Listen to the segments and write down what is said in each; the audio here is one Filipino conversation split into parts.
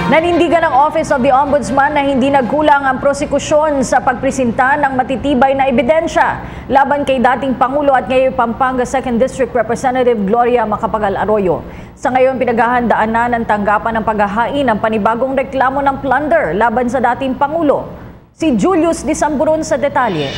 Nanindigan ng Office of the Ombudsman na hindi nagkulang ang prosekusyon sa pagpresenta ng matitibay na ebidensya laban kay dating Pangulo at ngayon Pampanga 2nd District Representative Gloria Macapagal Arroyo. Sa ngayon, pinaghahandaan na ng tanggapan ng paghahain ng panibagong reklamo ng plunder laban sa dating Pangulo. Si Julius Disamburon sa detalye.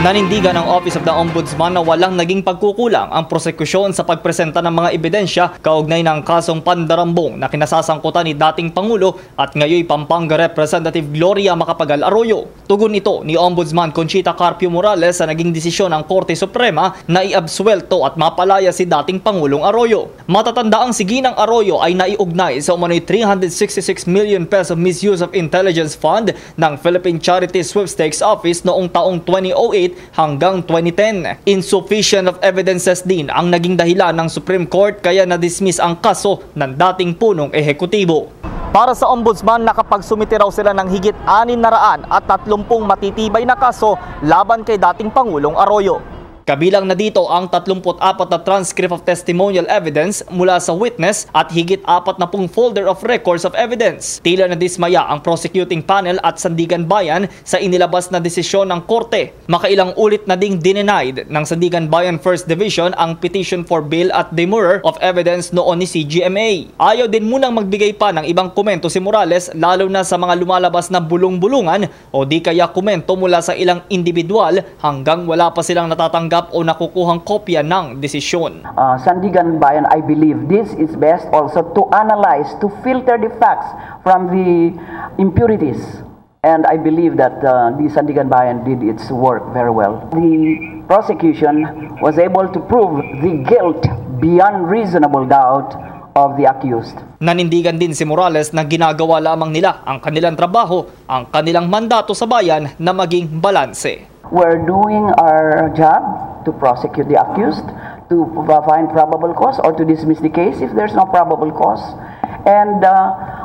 Nanindigan ng Office of the Ombudsman na walang naging pagkukulang ang prosekusyon sa pagpresenta ng mga ebidensya kaugnay ng kasong pandarambong na kinasasangkutan ni dating Pangulo at ngayon Pampanga Representative Gloria Macapagal Arroyo. Tugon ito ni Ombudsman Conchita Carpio Morales sa naging desisyon ng Korte Suprema na iabsuelto at mapalaya si dating Pangulong Arroyo. Matatanda ang sige ng Arroyo ay naiugnay sa umano'y 366 million peso misuse of intelligence fund ng Philippine Charity Sweepstakes Office noong taong 2008 hanggang 2010. Insufficient of evidences din ang naging dahilan ng Supreme Court kaya na-dismiss ang kaso ng dating punong ehekutibo. Para sa Ombudsman, nakapagsumite raw sila ng higit 630 matitibay na kaso laban kay dating Pangulong Arroyo. Kabilang na dito ang 34 na transcript of testimonial evidence mula sa witness at higit 40 folder of records of evidence. Tila na dismaya ang prosecuting panel at Sandigan Bayan sa inilabas na desisyon ng korte. Makailang ulit na ding dinenied ng Sandigan Bayan First Division ang petition for bail at demurrer of evidence noon ni CGMA. Ayaw din munang magbigay pa ng ibang komento si Morales lalo na sa mga lumalabas na bulong-bulungan o di kaya komento mula sa ilang individual hanggang wala pa silang natatanggap o nakukuhang kopya ng desisyon. Sandigan Bayan, I believe this is best also to analyze, to filter the facts from the impurities. And I believe that the Sandigan Bayan did its work very well. The prosecution was able to prove the guilt beyond reasonable doubt of the accused. Nanindigan din si Morales na ginagawa lamang nila ang kanilang trabaho, ang kanilang mandato sa bayan na maging balanse. We're doing our job to prosecute the accused, to find probable cause or to dismiss the case if there's no probable cause. And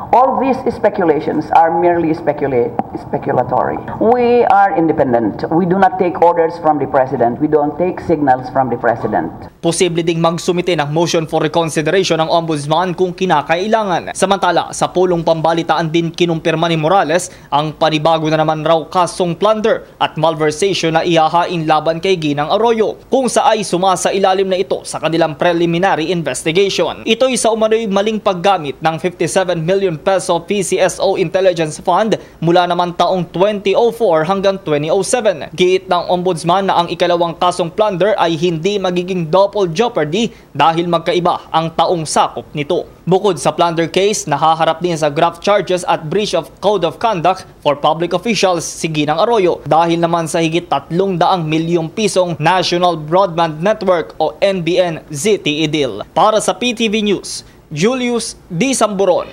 all these speculations are merely speculatory. We are independent. We do not take orders from the President. We don't take signals from the President. Posible ding magsumite ng motion for reconsideration ng Ombudsman kung kinakailangan. Samantala, sa pulong pambalitaan din kinumpirma ni Morales ang panibago na naman raw kasong plunder at malversation na ihahain laban kay Ginang Arroyo, kung sa ay sumasailalim na ito sa kanilang preliminary investigation. Ito'y sa umano'y maling paggamit ng 57 million peso PCSO Intelligence Fund mula naman taong 2004 hanggang 2007. Giit ng Ombudsman na ang ikalawang kasong plunder ay hindi magiging double jeopardy dahil magkaiba ang taong sakop nito. Bukod sa plunder case, nahaharap din sa graft charges at breach of code of conduct for public officials si Ginang Arroyo dahil naman sa higit 300 milyong pisong National Broadband Network o NBN ZTE deal. Para sa PTV News, Julius Disamburon.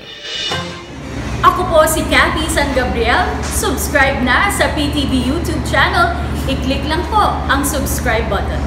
Ako po si Cathy San Gabriel. Subscribe na sa PTV YouTube channel. I-click lang po ang subscribe button.